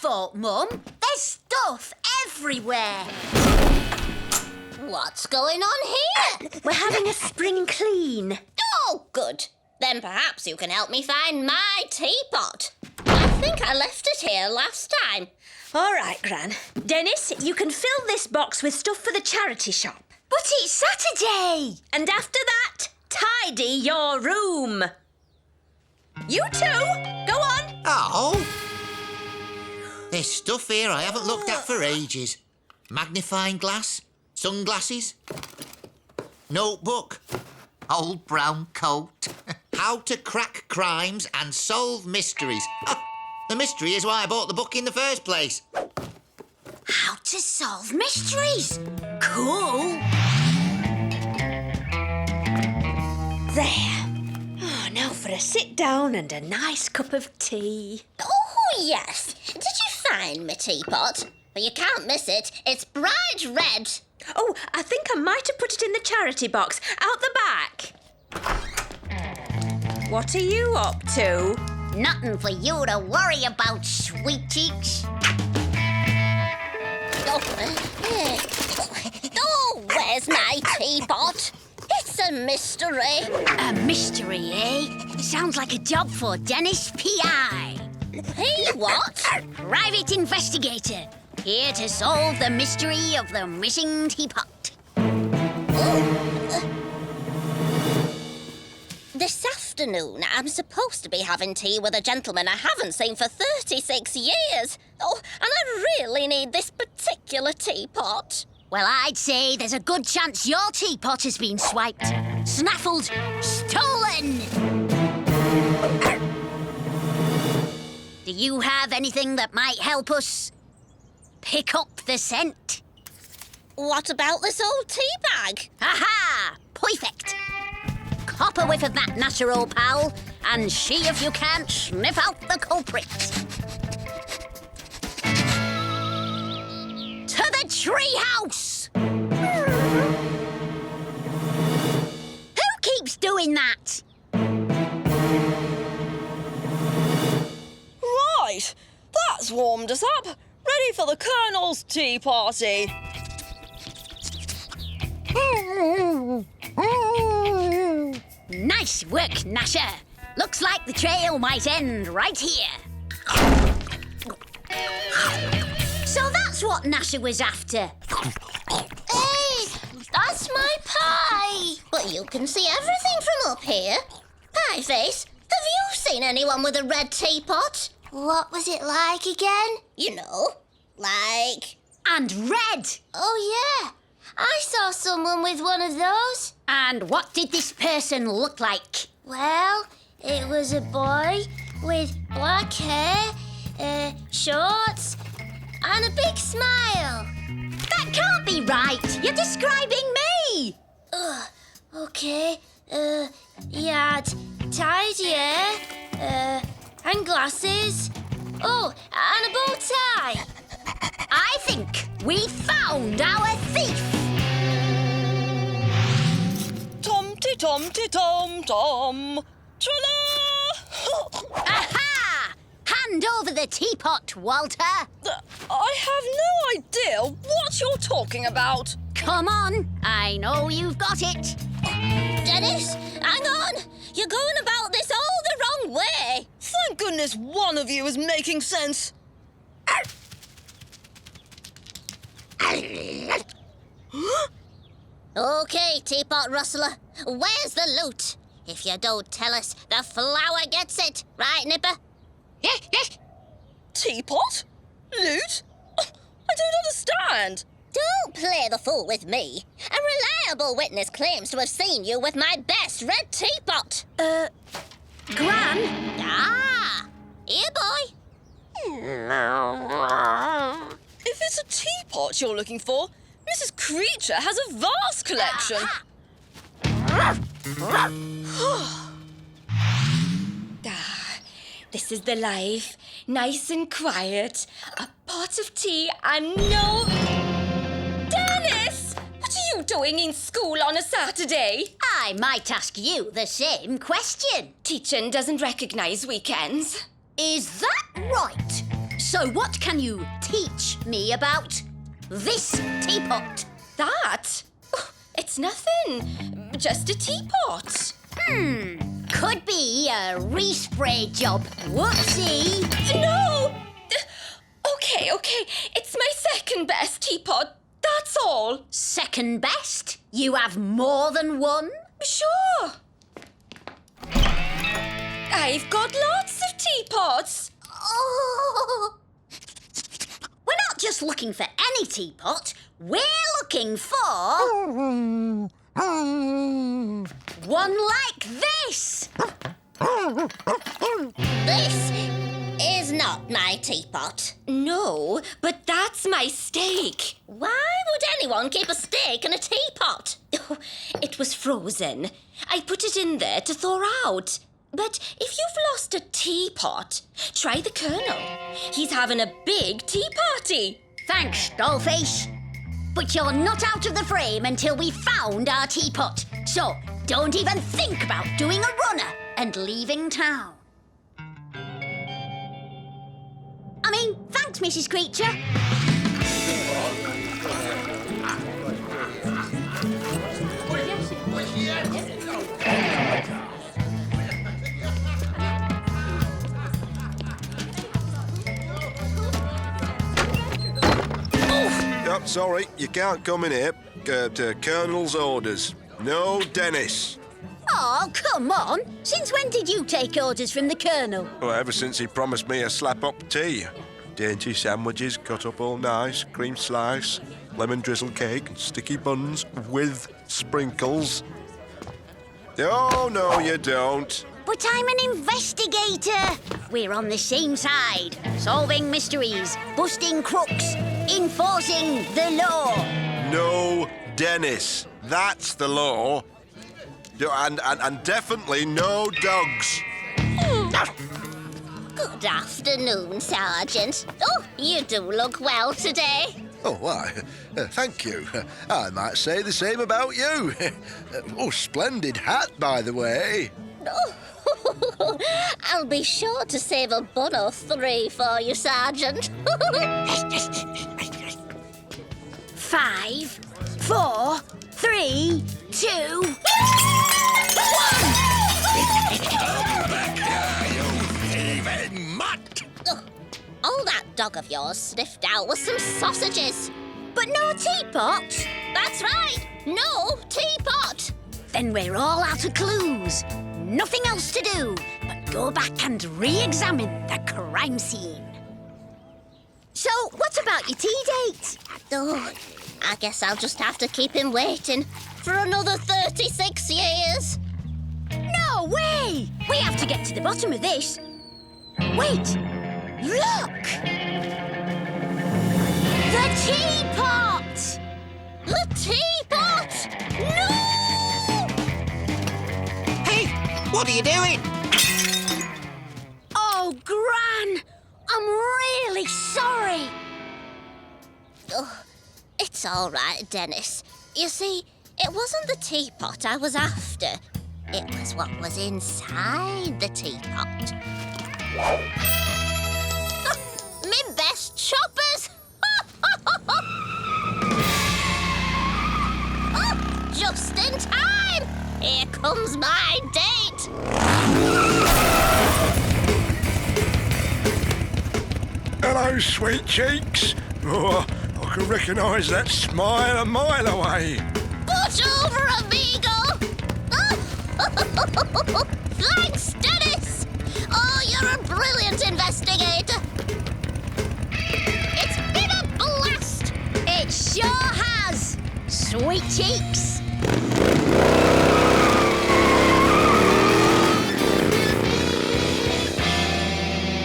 fault, Mum. There's stuff everywhere. What's going on here? We're having a spring clean. Oh, good. Then perhaps you can help me find my teapot. I think I left it here last time. All right, Gran. Dennis, you can fill this box with stuff for the charity shop. But it's Saturday! And after that, tidy your room. You two, go on. Oh! There's stuff here I haven't looked at for ages. Magnifying glass, sunglasses, notebook, old brown coat. How to crack crimes and solve mysteries. Oh, the mystery is why I bought the book in the first place. How to solve mysteries. Cool. There. Oh, now for a sit down and a nice cup of tea. Oh, yes. Did you find my teapot? Well, you can't miss it. It's bright red. Oh, I think I might have put it in the charity box out the back. What are you up to? Nothing for you to worry about, sweet cheeks. Oh, where's my teapot? It's a mystery. A mystery, eh? Sounds like a job for Dennis P.I. Hey, what? Private investigator. Here to solve the mystery of the missing teapot. This afternoon, I'm supposed to be having tea with a gentleman I haven't seen for 36 years. Oh, and I really need this particular teapot. Well, I'd say there's a good chance your teapot has been swiped, snaffled, stolen. Do you have anything that might help us pick up the scent? What about this old tea bag? Aha! Perfect. Cop a whiff of that Gnasher, old pal, and see if you can't sniff out the culprit. To the treehouse! Who keeps doing that? Right, that's warmed us up. Ready for the Colonel's tea party. Nice work, Gnasher. Looks like the trail might end right here. So that's what Gnasher was after. Hey, that's my pie. But you can see everything from up here. Pie face, have you seen anyone with a red teapot? What was it like again? You know, like... And red. Oh, yeah. I saw someone with one of those. And what did this person look like? Well, it was a boy with black hair, shorts, and a big smile. That can't be right. You're describing me. Okay. He had tidy hair, and glasses. Oh, and a bow tie. I think we found our thief. Tom-ti-tom-ti-tom-tom. Tra-la! Aha! Hand over the teapot, Walter. I have no idea what you're talking about. Come on, I know you've got it. Dennis, hang on. You're going about this all the wrong way. Thank goodness one of you is making sense. Okay, teapot rustler. Where's the loot? If you don't tell us, the flower gets it. Right, Nipper? Teapot? Loot? I don't understand. Don't play the fool with me. A reliable witness claims to have seen you with my best red teapot. Gran? Ah! Here, boy. If it's a teapot you're looking for, Mrs. Creecher has a vast collection. This is the life. Nice and quiet. A pot of tea and no... Dennis! What are you doing in school on a Saturday? I might ask you the same question. Teaching doesn't recognise weekends. Is that right? So what can you teach me about this teapot? That? Oh, it's nothing. Just a teapot. Could be a respray job. Whoopsie. No! Okay. It's my second best teapot. That's all. Second best? You have more than one? Sure. I've got lots of teapots. Oh. We're not just looking for any teapot. We're looking for... one like this. This is not my teapot. No, but that's my steak. Why would anyone keep a steak in a teapot? It was frozen. I put it in there to thaw out. But if you've lost a teapot, try the Colonel. He's having a big tea party. Thanks, Dollface. But you're not out of the frame until we've found our teapot. So don't even think about doing a runner and leaving town. I mean, thanks, Mrs. Creecher. Oh, sorry, you can't come in here. Colonel's orders. No Dennis. Oh, come on. Since when did you take orders from the Colonel? Well, ever since he promised me a slap-up tea. Dainty sandwiches cut up all nice, cream slice, lemon drizzle cake, and sticky buns with sprinkles. Oh, no, you don't. But I'm an investigator. We're on the same side. Solving mysteries, busting crooks, enforcing the law. No Dennis. That's the law. And definitely no dogs. Good afternoon, Sergeant. Oh, you do look well today. Oh, why, thank you. I might say the same about you. Oh, splendid hat, by the way. Oh, I'll be sure to save a bun or three for you, Sergeant. 5, 4, 3, 2, 1. All that dog of yours sniffed out was some sausages. But no teapot. That's right, no teapot. Then we're all out of clues. Nothing else to do but go back and re-examine the crime scene. So, what about your tea date? Oh, I guess I'll just have to keep him waiting for another 36 years. No way! We have to get to the bottom of this. Wait! Look! The teapot! The teapot! No! Hey, what are you doing? Oh, Gran! I'm really sorry. Oh, it's all right, Dennis. You see, it wasn't the teapot I was after. It was what was inside the teapot. Me best choppers! Oh, just in time! Here comes my date! Hello, sweet cheeks. Oh, I can recognise that smile a mile away. Put over, amigo! Thanks, Dennis! Oh, you're a brilliant investigator. It's been a blast! It sure has, sweet cheeks.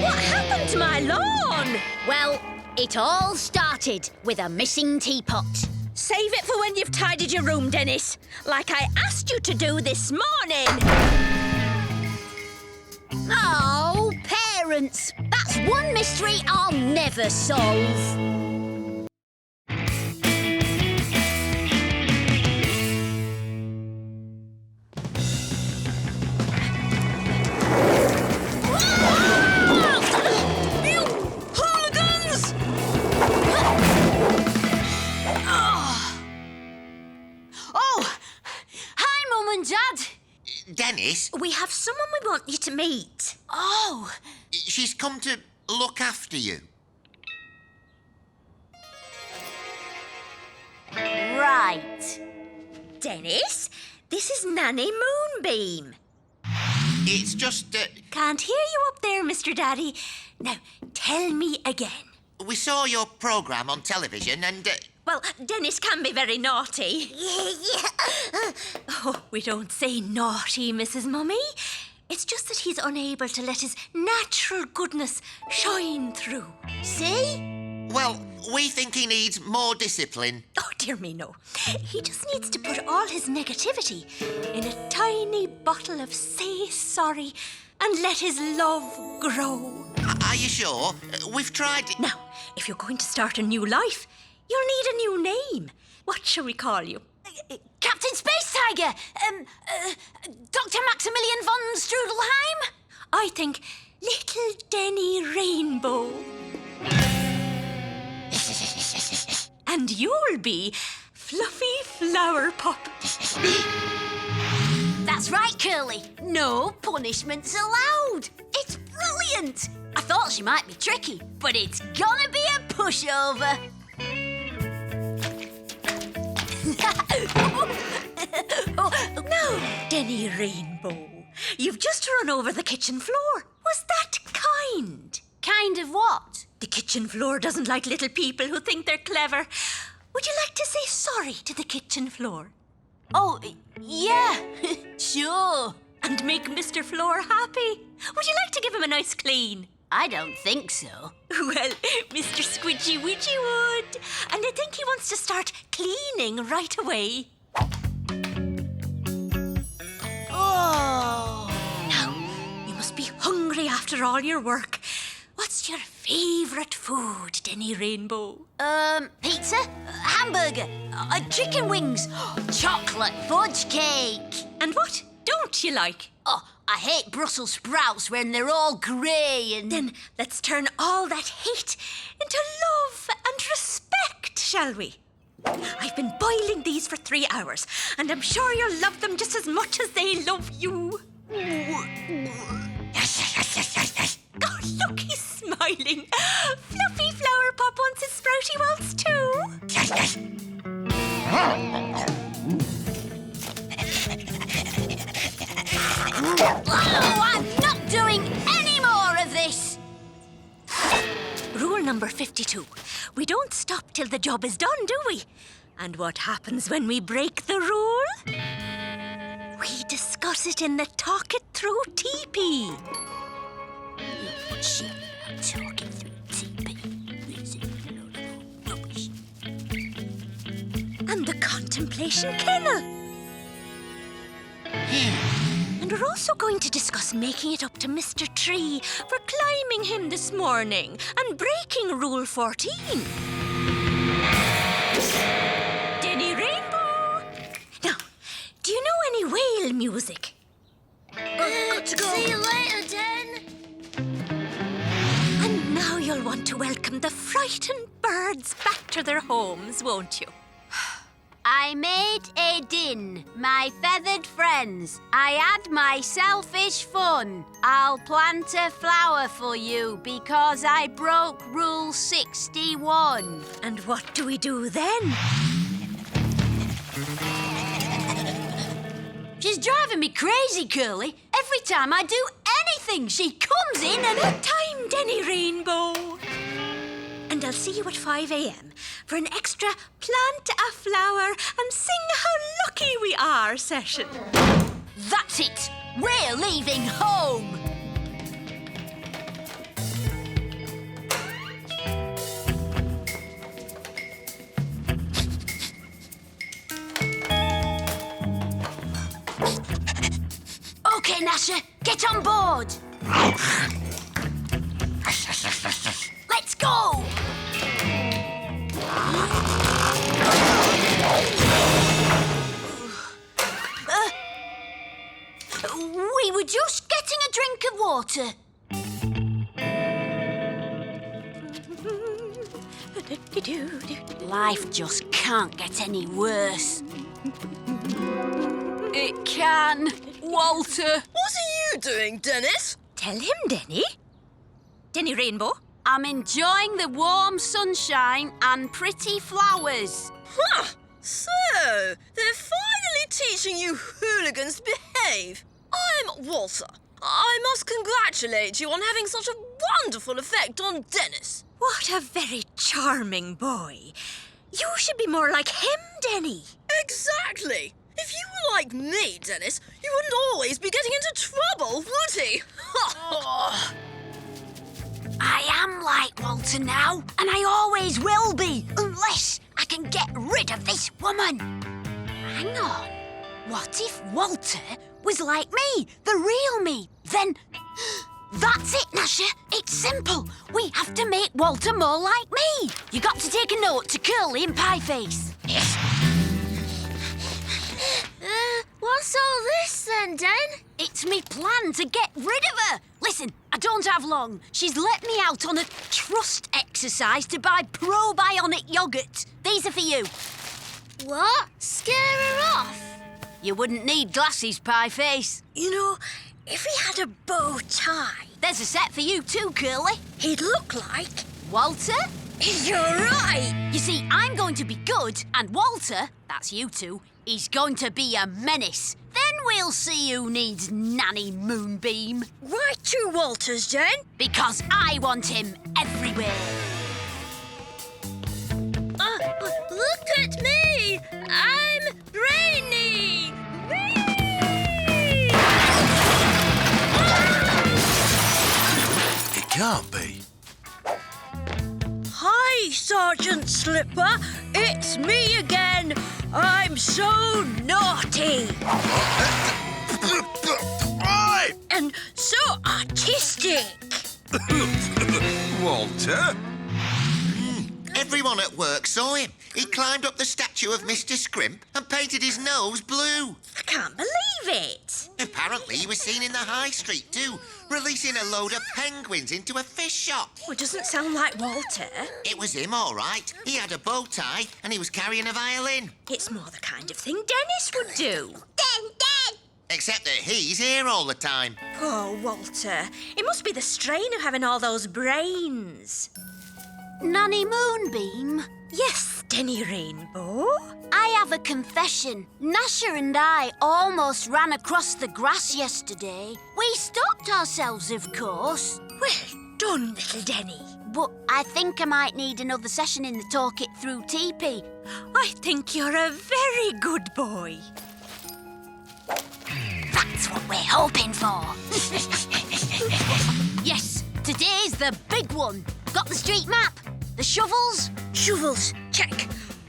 What happened to my lawn? Well, it all started with a missing teapot. Save it for when you've tidied your room, Dennis. Like I asked you to do this morning. Oh, parents, that's one mystery I'll never solve. You hooligan! meet. Oh, She's come to look after you. right. Dennis, this is Nanny Moonbeam. It's just Can't hear you up there, Mr. Daddy. Now, tell me again. we saw your programme on television and... Well, Dennis can be very naughty. Oh, we don't say naughty, Mrs. Mummy. It's just that he's unable to let his natural goodness shine through. See? Well, we think he needs more discipline. Oh, dear me, no. He just needs to put all his negativity in a tiny bottle of Say Sorry and let his love grow. Are you sure? We've tried... Now, if you're going to start a new life, you'll need a new name. What shall we call you? Captain Space Tiger! Dr. Maximilian von Strudelheim? I think Little Denny Rainbow. And you'll be Fluffy Flower Pop. That's right, Curly. No punishments allowed. It's brilliant. I thought she might be tricky, but it's gonna be a pushover. Now, Denny Rainbow, you've just run over the kitchen floor. Was that kind? Kind of what? The kitchen floor doesn't like little people who think they're clever. Would you like to say sorry to the kitchen floor? Oh, yeah, sure. And make Mr. Floor happy? Would you like to give him a nice clean? I don't think so. Well, Mr. Squidgy Widgy would. And I think he wants to start cleaning right away. Oh. Now, you must be hungry after all your work. What's your favourite food, Denny Rainbow? Pizza, hamburger, chicken wings, chocolate fudge cake. And what don't you like? Oh, I hate Brussels sprouts when they're all grey and... Then let's turn all that hate into love and respect, shall we? I've been boiling these for 3 hours, and I'm sure you'll love them just as much as they love you. Oh, look, he's smiling. Fluffy Flower Pop wants his sprouty waltz too. Oh, I'm not doing any more of this! Rule number 52. We don't stop till the job is done, do we? And what happens when we break the rule? We discuss it in the Talk It Through teepee. Shit, I'm talking through teepee. This is a load of rubbish. And the Contemplation Kennel. And we're also going to discuss making it up to Mr. Tree for climbing him this morning and breaking Rule 14. Denny Rainbow! Now, do you know any whale music? Got to go. See you later, Den. And now you'll want to welcome the frightened birds back to their homes, won't you? I made a din, my feathered friends. I had my selfish fun. I'll plant a flower for you because I broke Rule 61. And what do we do then? She's driving me crazy, Curly. Every time I do anything, she comes in and... Time, Denny Rainbow! And I'll see you at 5 a.m. for an extra plant a flower and sing how lucky we are session. That's it. We're leaving home. Okay, Gnasher, get on board. Let's go. We were just getting a drink of water. Life just can't get any worse. It can, Walter. What are you doing, Dennis? Tell him, Denny. Denny Rainbow. I'm enjoying the warm sunshine and pretty flowers. Huh. So, they're finally teaching you hooligans to behave. I'm Walter. I must congratulate you on having such a wonderful effect on Dennis. What a very charming boy. You should be more like him, Denny. Exactly. If you were like me, Dennis, you wouldn't always be getting into trouble, would he? I am like Walter now, and I always will be, unless I can get rid of this woman. Hang on. What if Walter was like me, the real me? Then that's it, Gnasher. It's simple. We have to make Walter more like me. You got to take a note to Curly and Pieface. Yes. What's all this then, Den? It's me plan to get rid of her. Listen, I don't have long. She's let me out on a trust exercise to buy probiotic yoghurt. These are for you. What? Scare her off? You wouldn't need glasses, Pieface. You know, if he had a bow tie, There's a set for you too, Curly. he'd look like... Walter? You're right. You see, I'm going to be good, and Walter, that's you two, he's going to be a menace. Then we'll see who needs Nanny Moonbeam. Why two Walters, Den? Because I want him everywhere. Look at me. I'm Brainy. It can't be. Hi, Sergeant Slipper. It's me again. I'm so naughty Oi! and so artistic. Walter? Everyone at work saw him. He climbed up the statue of Mr. Scrimp and painted his nose blue. I can't believe it. Apparently, he was seen in the high street too, releasing a load of penguins into a fish shop. Well, it doesn't sound like Walter. It was him, all right. He had a bow tie and he was carrying a violin. It's more the kind of thing Dennis would do. Den! Except that he's here all the time. Poor Walter. It must be the strain of having all those brains. Nanny Moonbeam? Yes, Denny Rainbow. I have a confession. Gnasher and I almost ran across the grass yesterday. We stopped ourselves, of course. Well done, little Denny. But I think I might need another session in the Talk It Through teepee. I think you're a very good boy. That's what we're hoping for. Yes, today's the big one. Got the street map? The shovels? Shovels, check.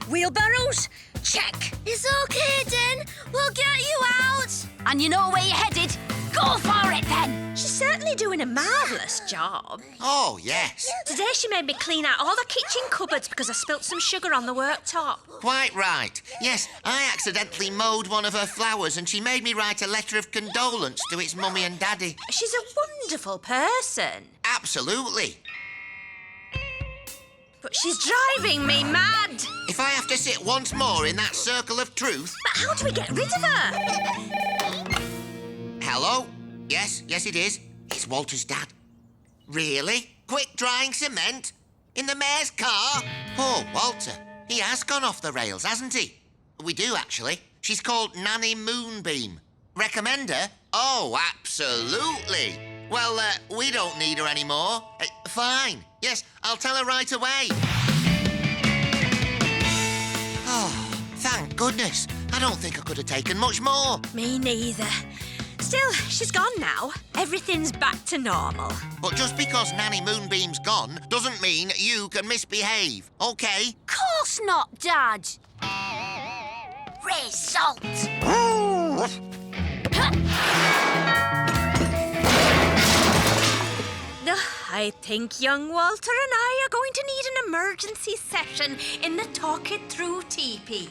Wheelbarrows, check. It's okay, Den. We'll get you out. And you know where you're headed? Go for it then! She's certainly doing a marvellous job. Oh, yes. Today she made me clean out all the kitchen cupboards because I spilt some sugar on the worktop. Quite right. Yes, I accidentally mowed one of her flowers and she made me write a letter of condolence to its mummy and daddy. She's a wonderful person. Absolutely. But she's driving me mad. If I have to sit once more in that circle of truth... But how do we get rid of her? Hello? Yes, it is. It's Walter's dad. Really? Quick drying cement? In the mayor's car? Poor Walter. He has gone off the rails, hasn't he? We do, actually. She's called Nanny Moonbeam. Recommend her? Oh, absolutely. Well, we don't need her anymore. Fine. Yes, I'll tell her right away. Oh, thank goodness. I don't think I could have taken much more. Me neither. Still, she's gone now. Everything's back to normal. But just because Nanny Moonbeam's gone doesn't mean you can misbehave, OK? Course not, Dad. Result. I think young Walter and I are going to need an emergency session in the Talk It Through teepee.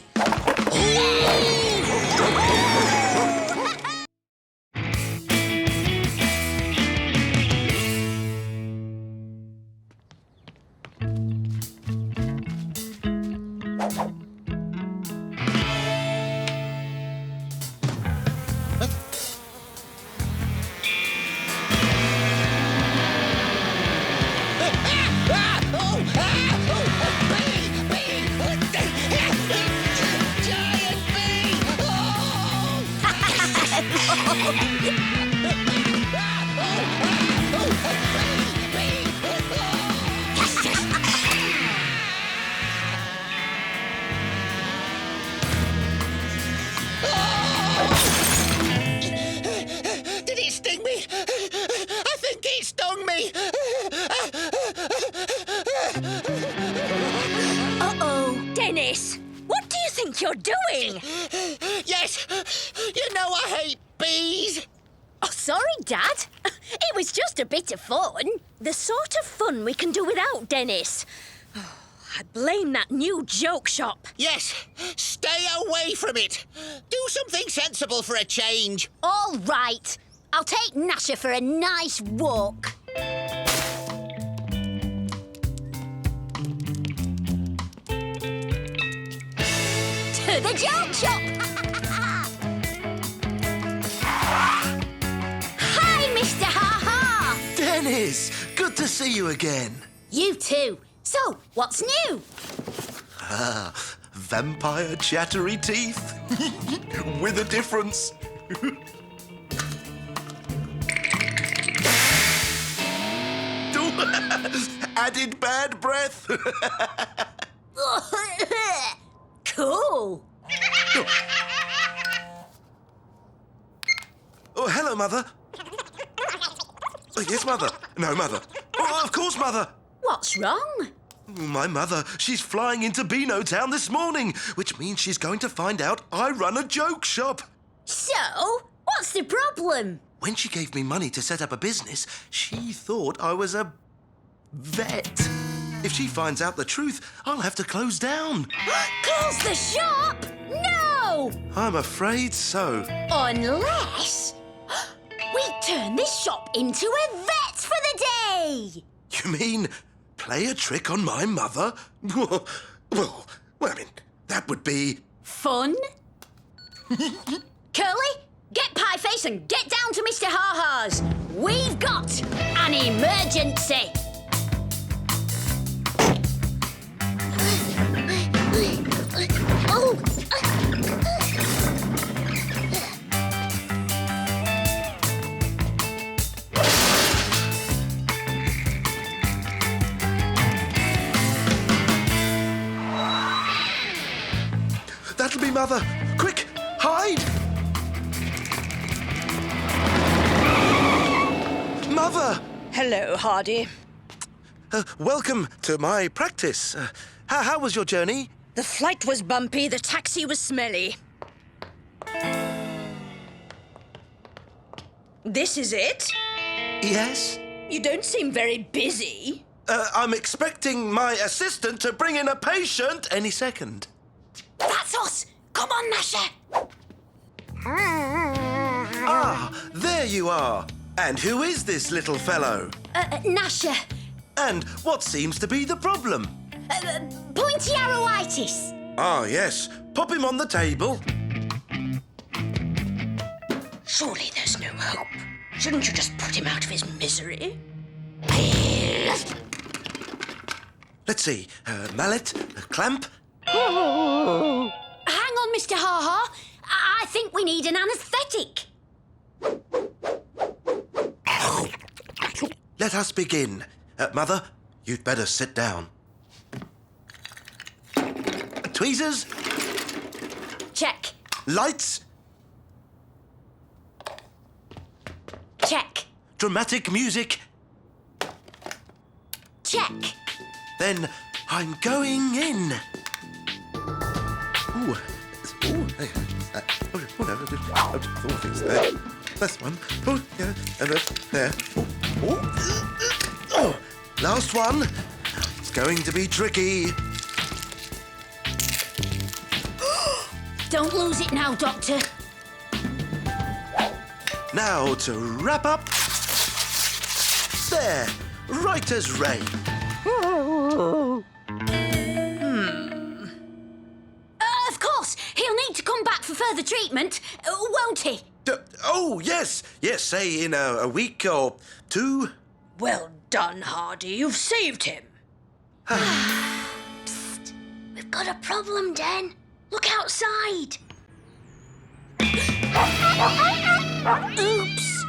you're doing. Yes, you know I hate bees. Oh, sorry, Dad. It was just a bit of fun. The sort of fun we can do without, Dennis. Oh, I blame that new joke shop. Yes, stay away from it. Do something sensible for a change. All right. I'll take Gnasher for a nice walk. To the joke shop! Hi, Mr. Ha-Ha! Dennis, good to see you again. You too. So, what's new? Vampire chattery teeth. With a difference. Added bad breath. Cool. Oh, hello, Mother. Oh, yes, Mother. No, Mother. Oh, of course, Mother. What's wrong? My mother, she's flying into Beano Town this morning, which means she's going to find out I run a joke shop. So, what's the problem? When she gave me money to set up a business, she thought I was a vet. If she finds out the truth, I'll have to close down. Close the shop? No! I'm afraid so. Unless we turn this shop into a vet for the day. You mean play a trick on my mother? Well, I mean, that would be... Fun? Curly, get Pieface and get down to Mr. Ha-Ha's. We've got an emergency. Oh! That'll be Mother. Quick, hide! Mother! Hello, Hardy. Welcome to my practice. How was your journey? The flight was bumpy, the taxi was smelly. This is it? Yes? You don't seem very busy. I'm expecting my assistant to bring in a patient any second. That's us! Come on, Gnasher! Ah, there you are. And who is this little fellow? Gnasher. And what seems to be the problem? Pointy arrowitis. Ah, yes. Pop him on the table. Surely there's no hope. Shouldn't you just put him out of his misery? Let's see. Mallet, clamp. Hang on, Mr. Ha-Ha. I think we need an anaesthetic. Let us begin. Mother, you'd better sit down. Tweezers, Check. lights, Check. dramatic music. Check. Then I'm going in. Ooh. Ooh. Hey. Oh, no. Oh, things there. That's one. Oh, yeah. And there. Oh. Last one. It's going to be tricky. Don't lose it now, Doctor. Now to wrap up. There. Right as rain. Of course. He'll need to come back for further treatment, won't he? Oh, yes. Yes, say in a week or two. Well done, Hardy. You've saved him. Psst. We've got a problem, Den. Look outside. Oops.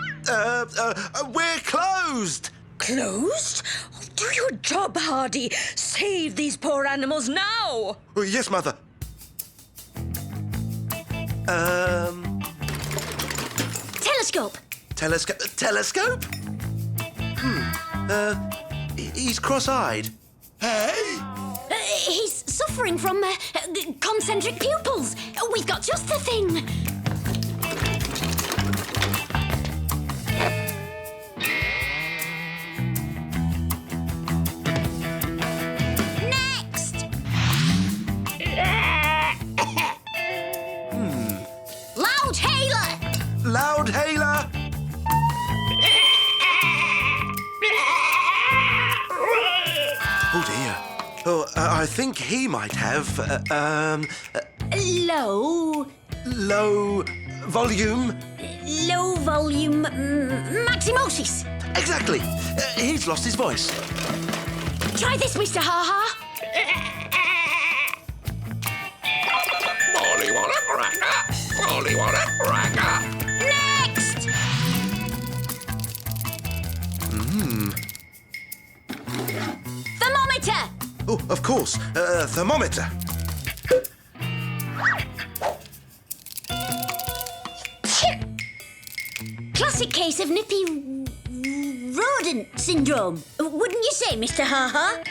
We're closed. Closed? Oh, do your job, Hardy. Save these poor animals now. Oh, yes, Mother. Telescope. Telescope? He's cross-eyed. Hey? He's suffering from concentric pupils. We've got just the thing. Next! Loud hailer! Loud hailer! Oh dear. Oh, I think he might have, Low volume. volume maximosis. Exactly. He's lost his voice. Try this, Mr. Ha-Ha. Molly want a cracker. Molly want a cracker. Next! Thermometer! Oh, of course. Thermometer. Classic case of nippy rodent syndrome. Wouldn't you say, Mr. Ha-Ha?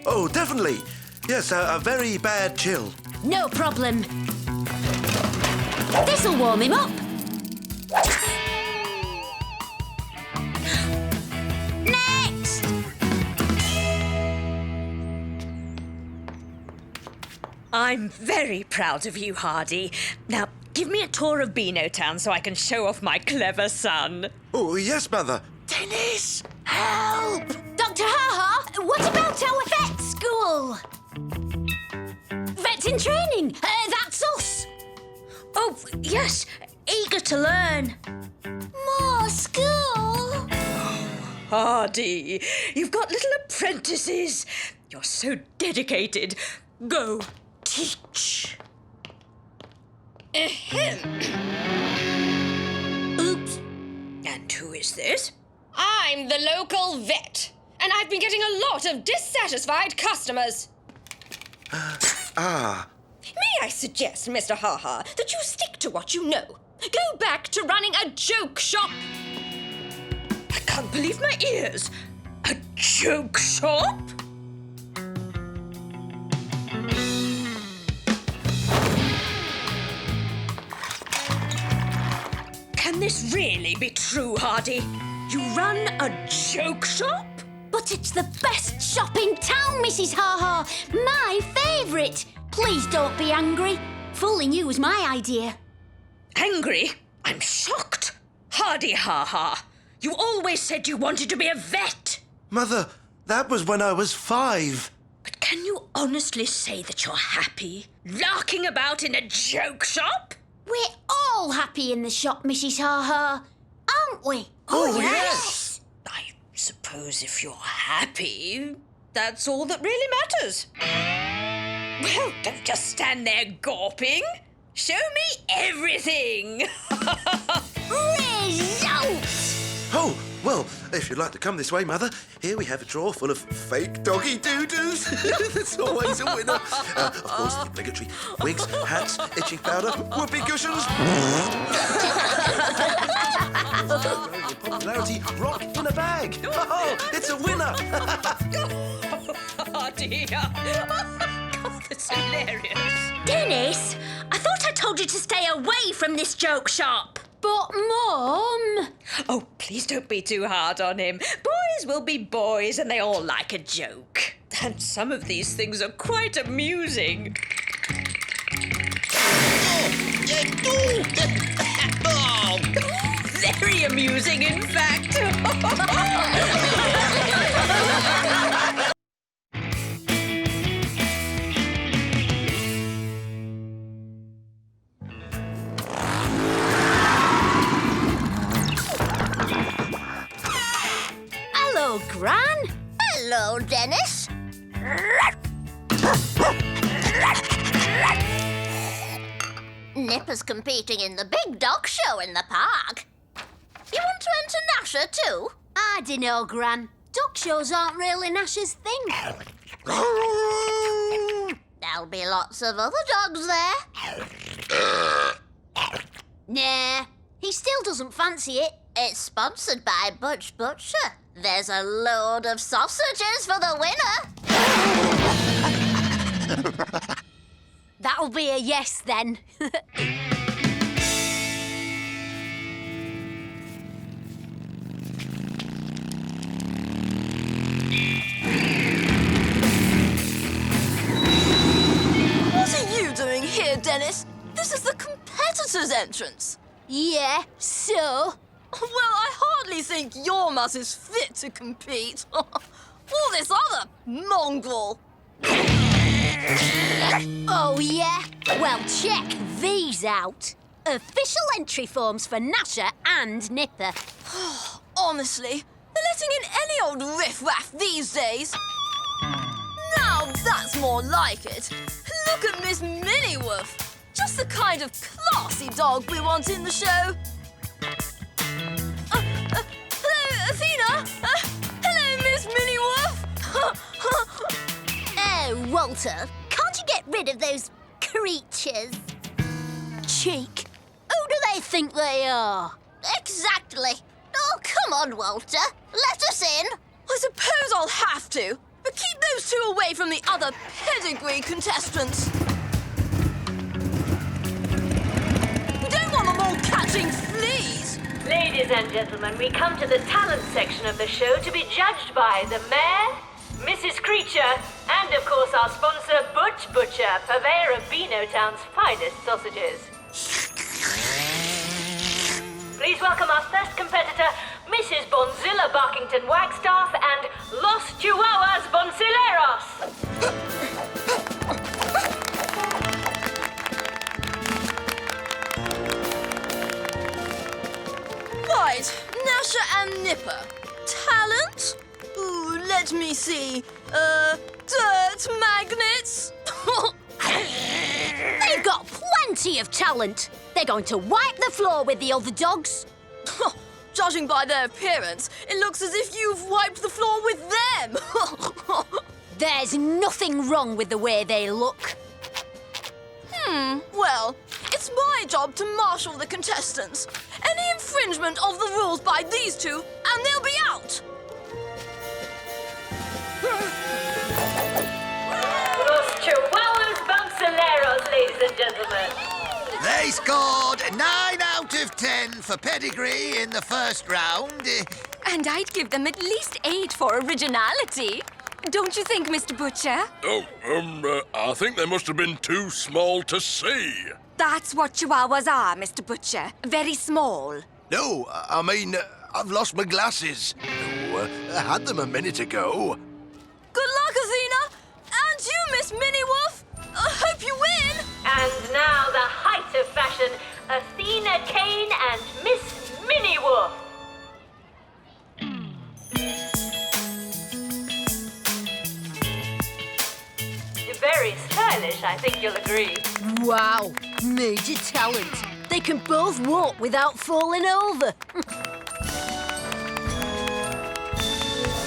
Oh, definitely. Yes, a very bad chill. No problem. This'll warm him up. Next! I'm very proud of you, Hardy. Now, give me a tour of Beano Town so I can show off my clever son. Oh, yes, Mother. Dennis, help! Dr. Ha-Ha, what about our vet school? Vets in training. That's us. Oh, yes, eager to learn. More school? Hardy, you've got little apprentices. You're so dedicated. Go, teach. Oops. And who is this? I'm the local vet, and I've been getting a lot of dissatisfied customers. May I suggest, Mr. Ha-Ha, that you stick to what you know? Go back to running a joke shop. I can't believe my ears. A joke shop? Can this really be true, Hardy? You run a joke shop? But it's the best shop in town, Mrs. Ha-Ha. My favourite. Please don't be angry. Fooling you was my idea. Angry? I'm shocked. Hardy Ha-Ha, you always said you wanted to be a vet. Mother, that was when I was 5. But can you honestly say that you're happy, larking about in a joke shop? We're all happy in the shop, Mrs. Ha-Ha. Aren't we? Oh, yes. I suppose if you're happy, that's all that really matters. Well, don't just stand there gawping. Show me everything. Results! Oh, well, if you'd like to come this way, Mother, here we have a drawer full of fake doggy doo-doos. There's always a winner. Of course, the obligatory wigs, hats, itching powder, whoopee cushions. Your popularity rock in a bag. Oh, it's a winner. Oh, dear. God, that's hilarious. Dennis, I thought I told you to stay away from this joke shop. But, Mum... Oh, please don't be too hard on him. Boys will be boys and they all like a joke. And some of these things are quite amusing. Oh! Very amusing, in fact. Hello, Gran. Hello, Dennis. Nipper's competing in the big dog show in the park. You want to enter Gnasher too? I dunno, Gran. Dog shows aren't really Nash's thing. There'll be lots of other dogs there. Nah, he still doesn't fancy it. It's sponsored by Butch Butcher. There's a load of sausages for the winner. That'll be a yes, then. What are you doing here, Dennis? This is the competitor's entrance. Yeah, so? Well, I hardly think your mutt is fit to compete. All this other mongrel. Oh, yeah? Well, check these out. Official entry forms for Gnasher and Nipper. Honestly, they're letting in any old riff-raff these days. Now that's more like it. Look at Miss Minniewolf. Just the kind of classy dog we want in the show. Hello, Athena. Hello, Miss Minniewolf. Oh, Walter, can't you get rid of those creatures? Cheek. Who do they think they are? Exactly. Oh, come on, Walter. Let us in. I suppose I'll have to, but keep those two away from the other pedigree contestants. We don't want them all catching fleas. Ladies and gentlemen, we come to the talent section of the show to be judged by the mayor, Mrs. Creecher, and of course our sponsor, Butch Butcher, purveyor of Beano Town's finest sausages. Please welcome our first competitor, Mrs. Bonzilla Barkington Wagstaff and Los Chihuahuas Bonzileros. Right, Gnasher and Nipper. Talent? Ooh, let me see. Dirt magnets? They've got plenty of talent. They're going to wipe the floor with the other dogs. Judging by their appearance, it looks as if you've wiped the floor with them. There's nothing wrong with the way they look. Well, it's my job to marshal the contestants. Any infringement of the rules by these two, and they'll be out. Los Chihuahuas Bonzileros, ladies and gentlemen. They scored 9 out of 10 for pedigree in the first round. And I'd give them at least 8 for originality. Don't you think, Mr. Butcher? I think they must have been too small to see. That's what Chihuahuas are, Mr. Butcher. Very small. No, I mean, I've lost my glasses. No, I had them a minute ago. Good luck, Athena. And you, Miss Minniewolf. I hope you win. And now the height of fashion, Athena Kane and Miss Minniewolf. Very stylish, I think you'll agree. Wow, major talent. They can both walk without falling over.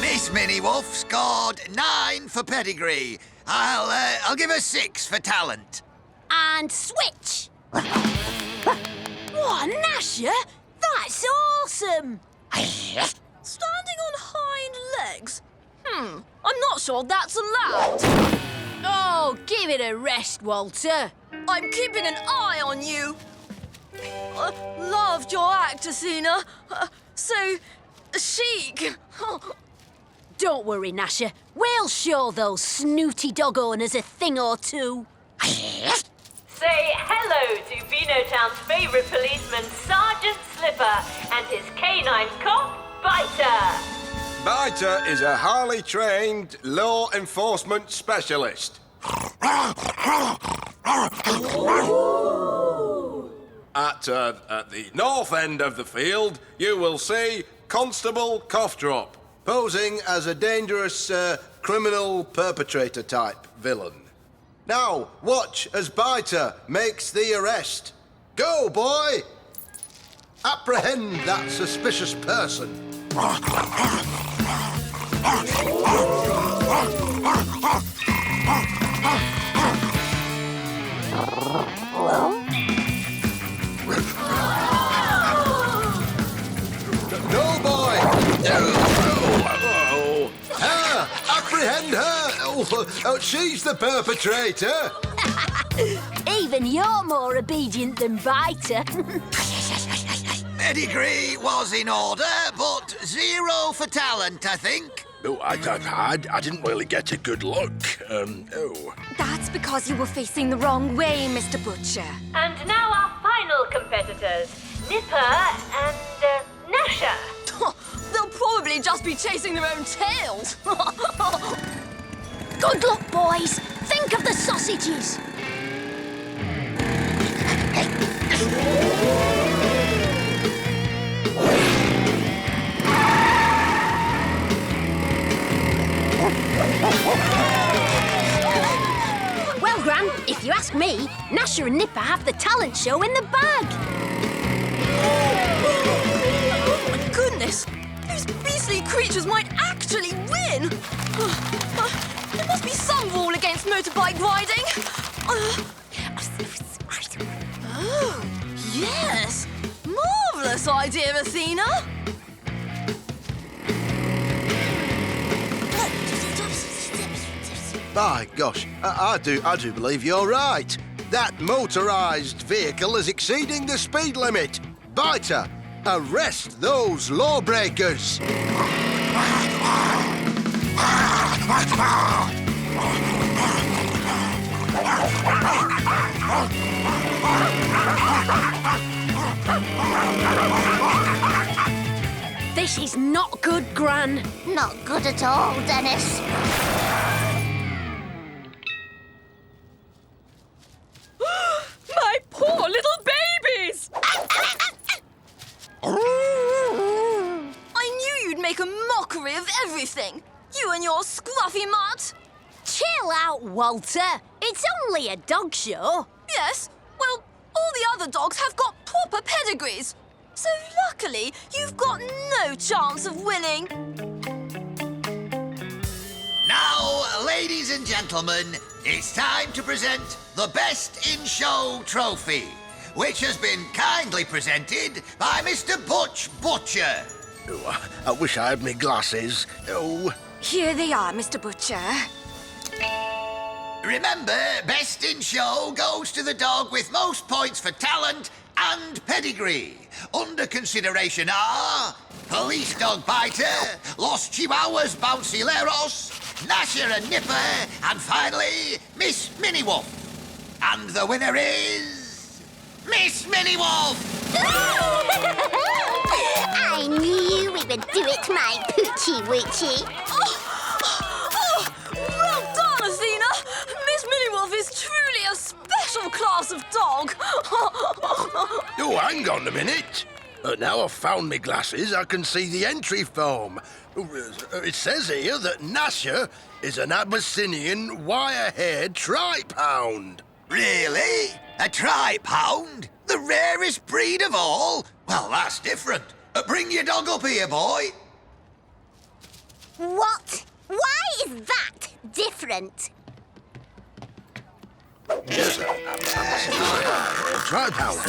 Miss Minniewolf scored 9 for pedigree. I'll give her 6 for talent. And switch. What, Gnasher? That's awesome. Standing on hind legs? I'm not sure that's allowed. Oh, give it a rest, Walter. I'm keeping an eye on you. Loved your act, Athena. So chic. Don't worry, Gnasher. We'll show those snooty dog owners a thing or two. Say hello to Beano Town's favourite policeman, Sergeant Slipper, and his canine cop, Biter. Biter is a highly trained law enforcement specialist. At the north end of the field, you will see Constable Coughdrop, posing as a dangerous criminal perpetrator type villain. Now, watch as Biter makes the arrest. Go, boy! Apprehend that suspicious person. No, boy! Apprehend her She's the perpetrator. Even you're more obedient than Biter. Pedigree was in order, but 0 for talent, I think. Oh, I didn't really get a good look. That's because you were facing the wrong way, Mr. Butcher. And now our final competitors, Nipper and Gnasher. They'll probably just be chasing their own tails. Good luck, boys. Think of the sausages. Well, Gran, if you ask me, Gnasher and Nipper have the talent show in the bag. Oh, my goodness! Those beastly creatures might actually win! There must be some rule against motorbike riding. Oh, yes! Marvellous idea, Athena! By gosh, I do believe you're right. That motorised vehicle is exceeding the speed limit. Biter, arrest those lawbreakers. This is not good, Gran. Not good at all, Dennis. My poor little babies! I knew you'd make a mockery of everything. You and your scruffy mutt. Chill out, Walter. It's only a dog show. Yes, well, all the other dogs have got proper pedigrees. So luckily, you've got no chance of winning. Now, ladies and gentlemen, it's time to present the Best in Show trophy, which has been kindly presented by Mr. Butch Butcher. Oh, I wish I had my glasses. Oh. Here they are, Mr. Butcher. Remember, Best in Show goes to the dog with most points for talent and pedigree. Under consideration are Police Dog Biter, Los Chihuahuas Bouncileros, Gnasher and Nipper, and finally, Miss Minnie Wolf. And the winner is... Miss Minnie Wolf! I knew we would do it, my poochie witchy. Well done, Athena! Miss Minnie Wolf is truly a special class of dog. Oh, hang on a minute. Now I've found my glasses, I can see the entry form. It says here that Gnasher is an Abyssinian wire-haired tripe hound. Really? A tripe hound? The rarest breed of all? Well, that's different. Bring your dog up here, boy. What? Why is that different? Yes, a tripe hound.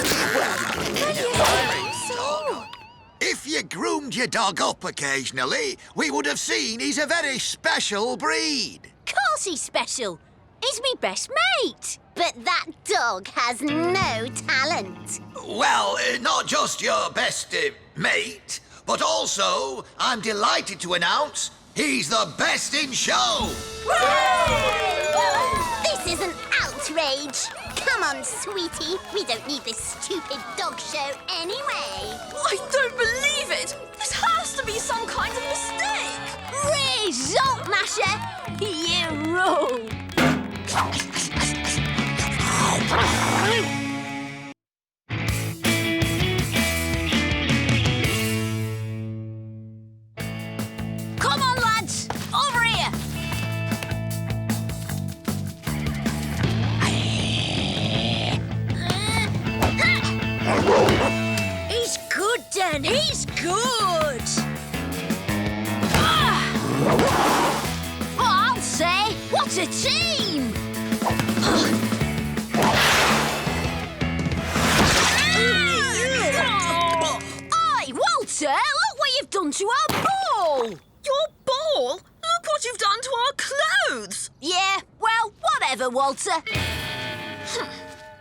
If you groomed your dog up occasionally, we would have seen he's a very special breed. Course he's special. He's me best mate. But that dog has no talent. Well, not just your best mate, but also, I'm delighted to announce, he's the best in show. This is an outrage. Come on, sweetie. We don't need this stupid dog show anyway. I don't believe it! This has to be some kind of mistake! Result, Gnasher. You rule. Come on, lads! Over here! He's good, Dan. He's good. I'll say, what a team! Oi, Walter, look what you've done to our ball! Your ball? Look what you've done to our clothes. Yeah, well, whatever, Walter.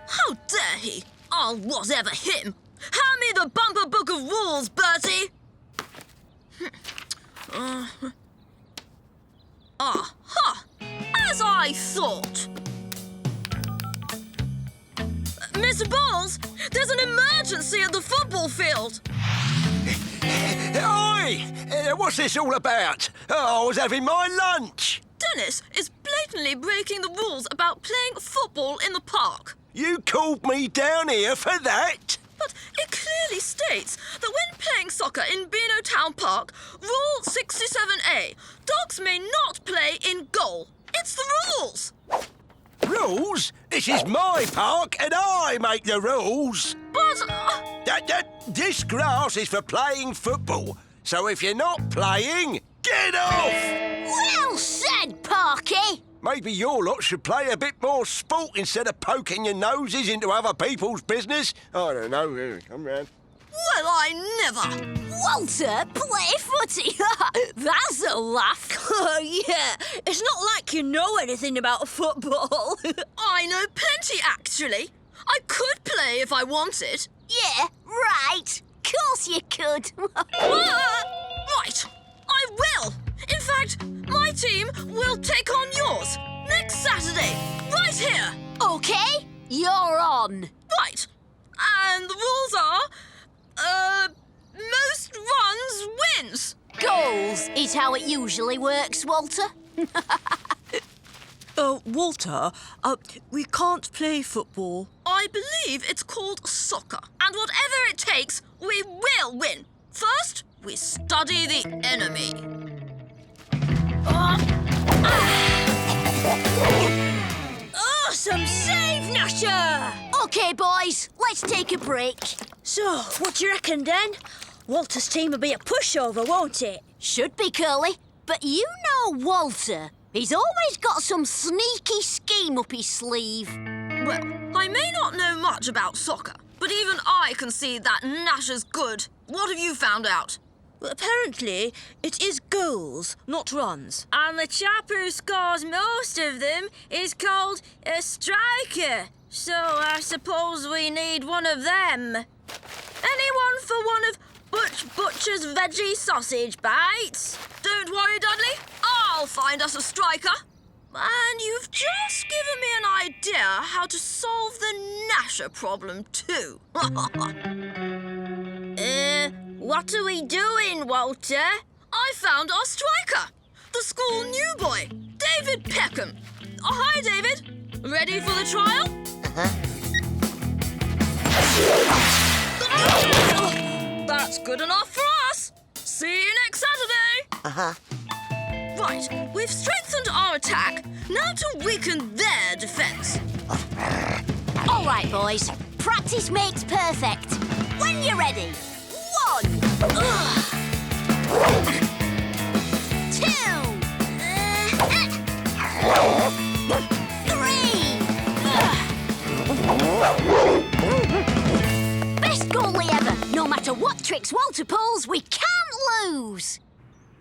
How dare he? I'll whatever him. Hand me the bumper book of rules, Bertie. Aha! As I thought. Mr. Bowles, there's an emergency at the football field. Oi! What's this all about? Oh, I was having my lunch. Dennis is blatantly breaking the rules about playing football in the park. You called me down here for that? But it clearly states that when playing soccer in Beano Town Park, Rule 67A, dogs may not play in goal. It's the rules. Rules? This is my park and I make the rules. But... This grass is for playing football. So if you're not playing, get off! Well said, Parky. Maybe your lot should play a bit more sport instead of poking your noses into other people's business. I don't know. Come round. Well, I never. Walter, play footy. That's a laugh. Oh, yeah. It's not like you know anything about football. I know plenty, actually. I could play if I wanted. Yeah, right. Course you could. Right. I will. In fact, my team will take on yours next Saturday, right here. Okay, you're on. Right. And the rules are, most runs wins. Goals is how it usually works, Walter. Walter, we can't play football. I believe it's called soccer. And whatever it takes, we will win. First, we study the enemy. Awesome save, Gnasher! Okay, boys, let's take a break. So, what do you reckon, Den? Walter's team will be a pushover, won't it? Should be, Curly. But you know Walter. He's always got some sneaky scheme up his sleeve. Well, I may not know much about soccer, but even I can see that Nash is good. What have you found out? Well, apparently, it is goals, not runs. And the chap who scores most of them is called a striker. So I suppose we need one of them. Anyone for one of Butcher's veggie sausage bites? Don't worry, Dudley. I'll find us a striker. And you've just given me an idea how to solve the Gnasher problem, too. What are we doing, Walter? I found our striker, the school new boy, David Peckham. Oh, hi, David. Ready for the trial? That's good enough for us. See you next Saturday. Right, we've strengthened our attack. Now to weaken their defence. All right, boys. Practice makes perfect. When you're ready. 1, 2, 3. Best goalie ever. No matter what tricks Walter pulls, we can't lose.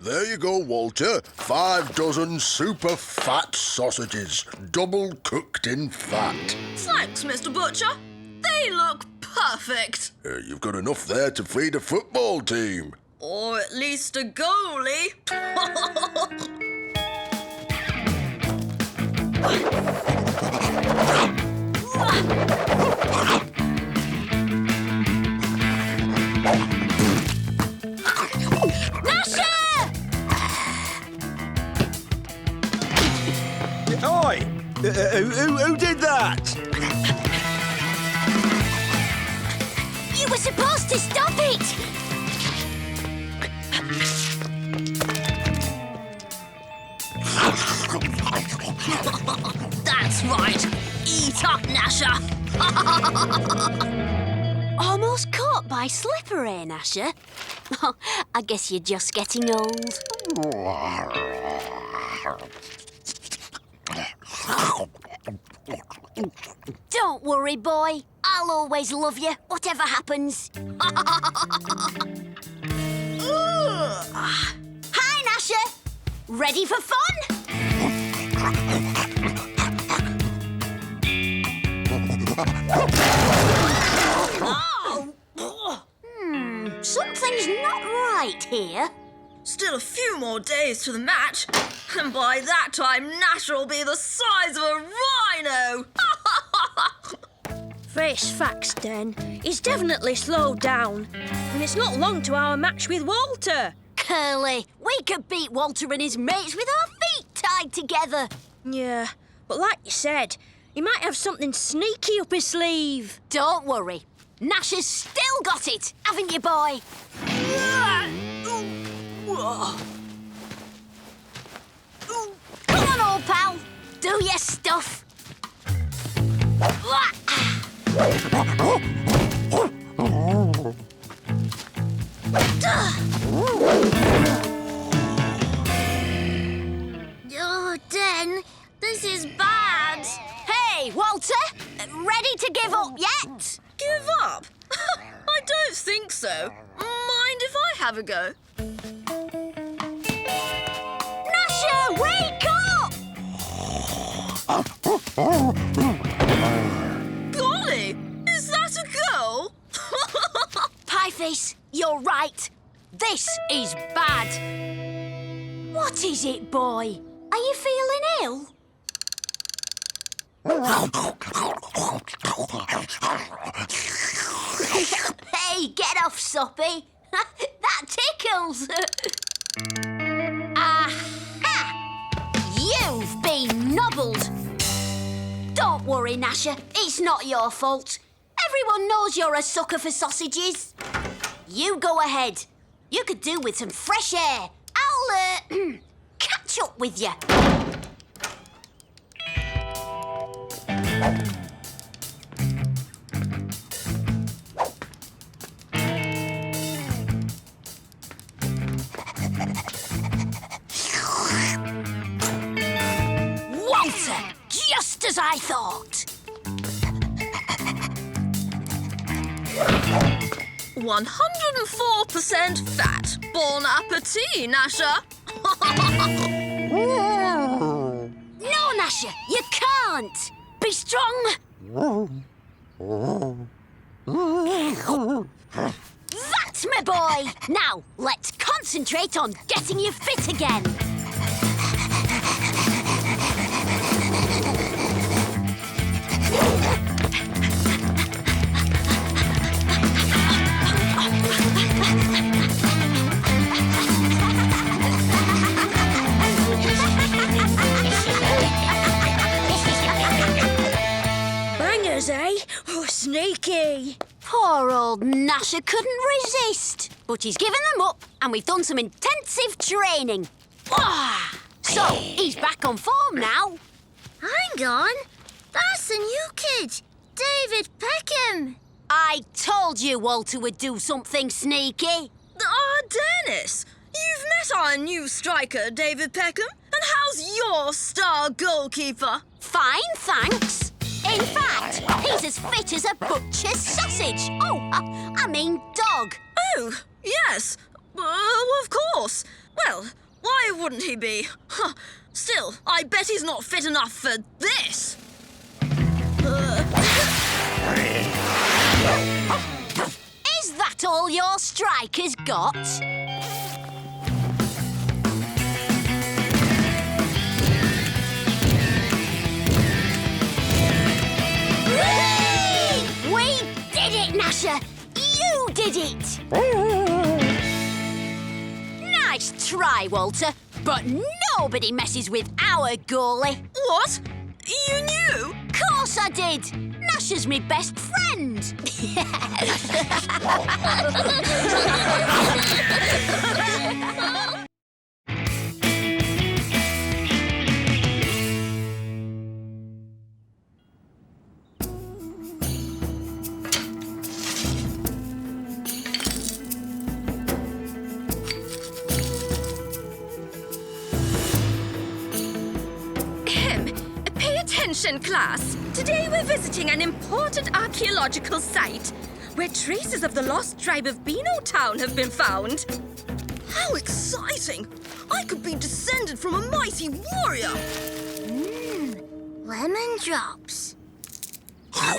There you go, Walter. 5 dozen super fat sausages, double cooked in fat. Thanks, Mr. Butcher. They look perfect. You've got enough there to feed a football team. Or at least a goalie. Oi! Who did that? You were supposed to stop it. That's right. Eat up, Gnasher. Almost caught by slippery, Gnasher. Oh, I guess you're just getting old. Don't worry, boy. I'll always love you, whatever happens. Hi, Gnasher. Ready for fun? Something's not right here. Still a few more days to the match, and by that time Gnasher will be the size of a rhino! Face facts, Den. He's definitely slowed down. And it's not long to our match with Walter. Curly, we could beat Walter and his mates with our feet tied together. Yeah, but like you said, he might have something sneaky up his sleeve. Don't worry. Nash has still got it, haven't you, boy? Come on, old pal. Do your stuff. Oh, Den, this is bad. Hey, Walter, ready to give up yet? Give up? I don't think so. Mind if I have a go? Gnasher, wake up! Golly, is that a girl? Pieface, you're right. This is bad. What is it, boy? Are you feeling ill? Hey, get off, Soppy. That tickles. Aha! You've been nobbled. Don't worry, Gnasher. It's not your fault. Everyone knows you're a sucker for sausages. You go ahead. You could do with some fresh air. I'll, catch up with you. Walter, just as I thought. 104% fat. Bon appetit, Gnasher. No, Gnasher, you can't. Be strong. That's my boy. Now, let's concentrate on getting you fit again. Bangers, eh? Oh, sneaky. Poor old Gnasher couldn't resist. But he's given them up, and we've done some intensive training. So, he's back on form now. Hang on. That's the new kid, David Peckham. I told you Walter would do something sneaky. Dennis, you've met our new striker, David Peckham. And how's your star goalkeeper? Fine, thanks. In fact, he's as fit as a butcher's sausage. Oh, I mean dog. Oh, yes. Of course. Well, why wouldn't he be? Huh. Still, I bet he's not fit enough for this. Is that all your striker's got? We did it, Gnasher! You did it! Nice try, Walter, but nobody messes with our goalie. What? You knew? Course I did! Gnasher's my best friend! Pay attention, class. Today we're visiting an important archaeological site where traces of the lost tribe of Beano Town have been found. How exciting! I could be descended from a mighty warrior. Lemon drops. I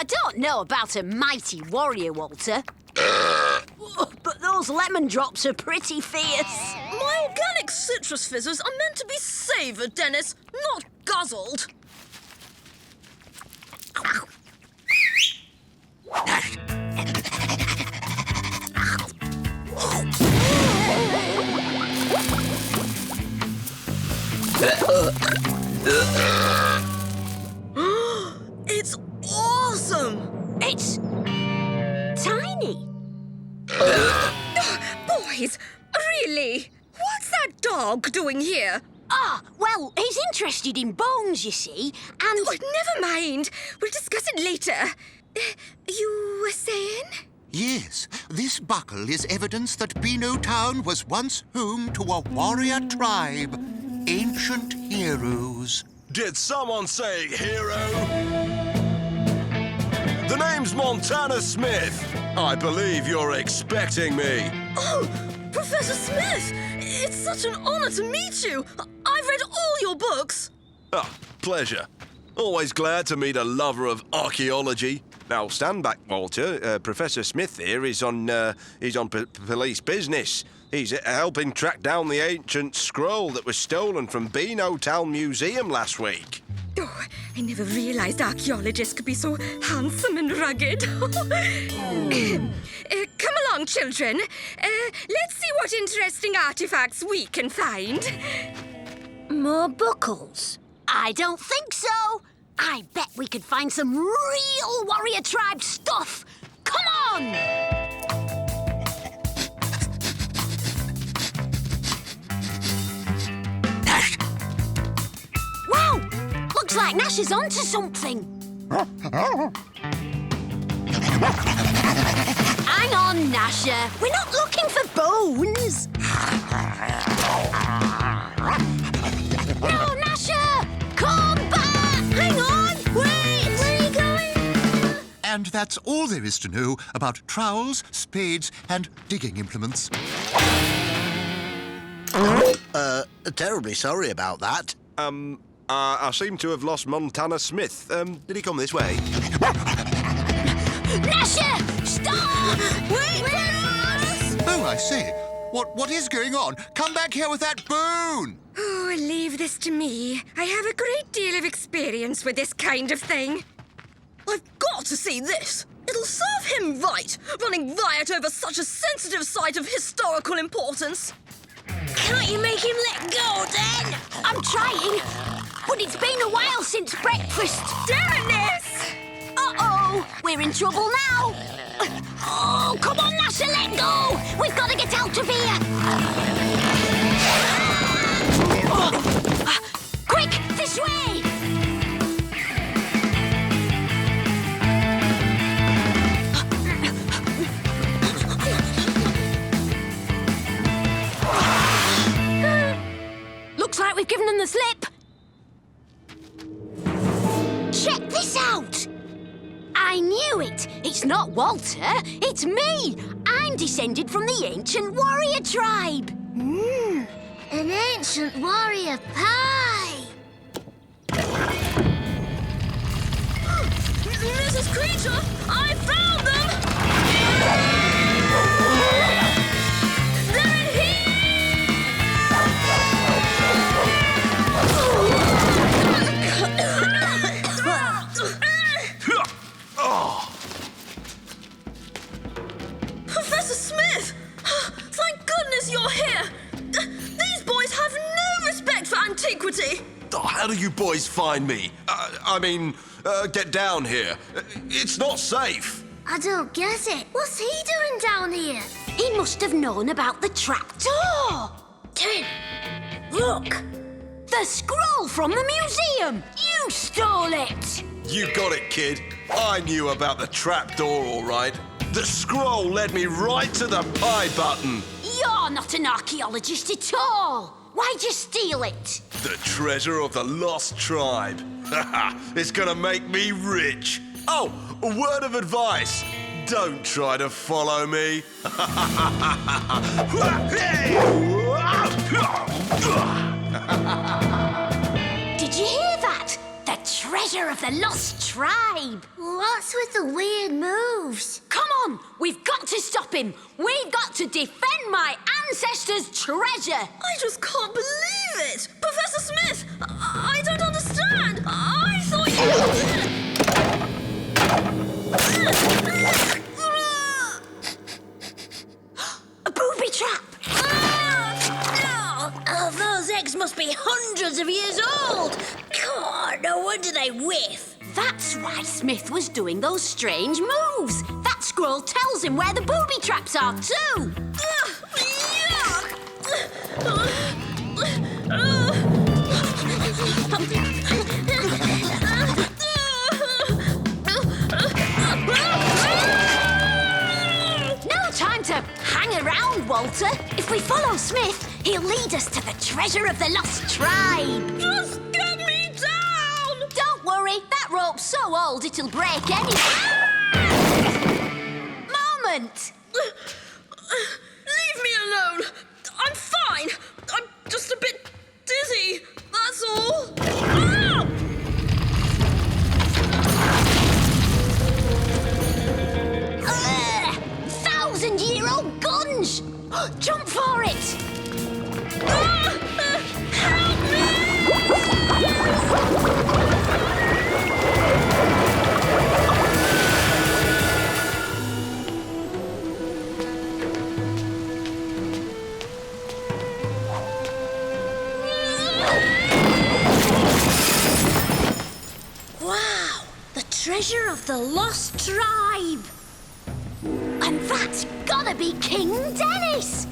don't know about a mighty warrior, Walter. But those lemon drops are pretty fierce. My organic citrus fizzers are meant to be savoured, Dennis, not guzzled. It's awesome! It's tiny. Boys, really? What's that dog doing here? Ah, well, he's interested in bones, you see, and... Oh, never mind. We'll discuss it later. You were saying? Yes, this buckle is evidence that Beano Town was once home to a warrior tribe. Ancient heroes. Did someone say hero? The name's Montana Smith. I believe you're expecting me. Oh, Professor Smith! It's such an honour to meet you. I've read all your books. Ah, pleasure. Always glad to meet a lover of archaeology. Now, stand back, Walter. Professor Smith here is on police business. He's helping track down the ancient scroll that was stolen from Beano Town Museum last week. Oh, I never realised archaeologists could be so handsome and rugged. Come along, children. Let's see what interesting artefacts we can find. More buckles? I don't think so. I bet we could find some real warrior tribe stuff. Come on! Wow! Looks like Nash is onto something. Hang on, Gnasher. We're not looking for bones. No, Gnasher! Come back! Hang on! Wait! Where are you going? And that's all there is to know about trowels, spades, and digging implements. Terribly sorry about that. I seem to have lost Montana Smith. Did he come this way? Gnasher! Stop! Wait for us! Oh, I say. What is going on? Come back here with that bone! Oh, leave this to me. I have a great deal of experience with this kind of thing. I've got to see this. It'll serve him right, running riot over such a sensitive site of historical importance. Can't you make him let go, then? I'm trying, but it's been a while since breakfast. Dennis! Uh-oh, we're in trouble now. Oh, come on, Gnasher, let go. We've got to get out of here. Quick, this way. Looks like we've given them the slip. Check this out. I knew it. It's not Walter. It's me. I'm descended from the ancient warrior tribe. An ancient warrior pie. Mrs. Creecher, I found them! They're in Professor Smith! Thank goodness you're here! These boys have no respect for antiquity! Oh, how do you boys find me? Get down here. It's not safe. I don't get it. What's he doing down here? He must have known about the trapdoor. Tin, look. The scroll from the museum. You stole it. You got it, kid. I knew about the trapdoor, all right. The scroll led me right to the pie button. You're not an archaeologist at all. Why'd you steal it? The treasure of the lost tribe. It's gonna make me rich. Oh, a word of advice. Don't try to follow me. Did you of the Lost Tribe. What's with the weird moves? Come on, we've got to stop him. We've got to defend my ancestors' treasure. I just can't believe it! Professor Smith, I don't understand. I thought A booby trap. Oh, those eggs must be hundreds of years old. God, no wonder they whiff. That's why Smith was doing those strange moves. That scroll tells him where the booby traps are too. No time to hang around, Walter. If we follow Smith, he'll lead us to the treasure of the Lost Tribe. just get me down! Don't worry, that rope's so old it'll break any moment. Leave me alone. I'm fine. I'm just a bit dizzy. That's all. Ah! 1,000-year-old guns! Jump for it! Help me! Wow, the treasure of the Lost Tribe. And that's gotta be King Dennis!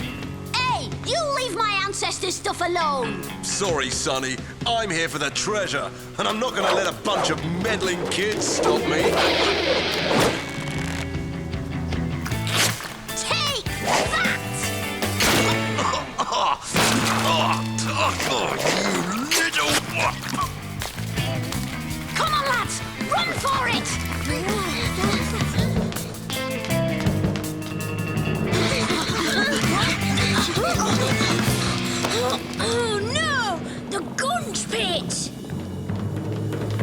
Hey, you leave my ancestors' stuff alone! Sorry, Sonny. I'm here for the treasure, and I'm not going to let a bunch of meddling kids stop me. Take that! You little... Come on, lads! Run for it! Oh no! The gunge pit!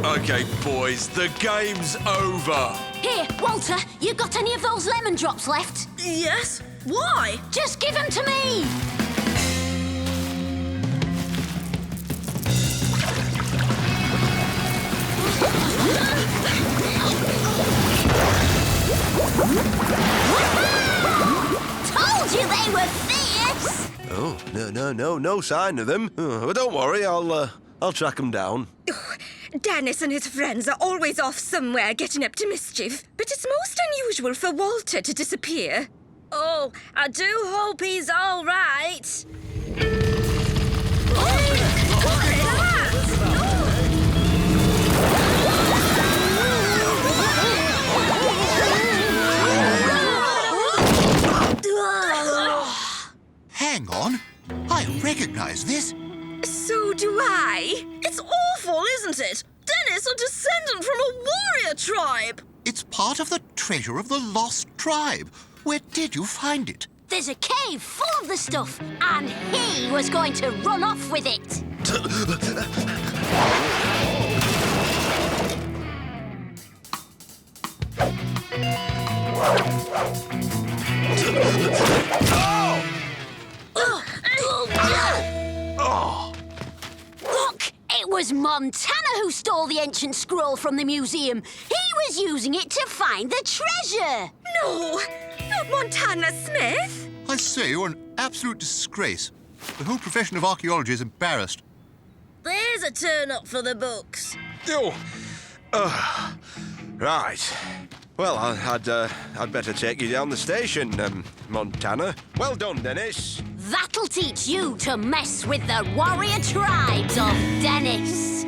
OK, boys, the game's over. Here, Walter, you got any of those lemon drops left? Yes? Why? Just give them to me! Told you they were fierce! Oh, no sign of them. Oh, but don't worry, I'll track them down. Dennis and his friends are always off somewhere getting up to mischief, but it's most unusual for Walter to disappear. Oh, I do hope he's all right. Hang on. I recognise this. So do I. It's awful, isn't it? Dennis, a descendant from a warrior tribe. It's part of the treasure of the Lost Tribe. Where did you find it? There's a cave full of the stuff, and he was going to run off with it. Look, it was Montana who stole the ancient scroll from the museum. He was using it to find the treasure. No, not Montana Smith. I say, you're an absolute disgrace. The whole profession of archaeology is embarrassed. There's a turn-up for the books. Right. Well, I'd better take you down the station, Montana. Well done, Dennis. That'll teach you to mess with the warrior tribes of Dennis.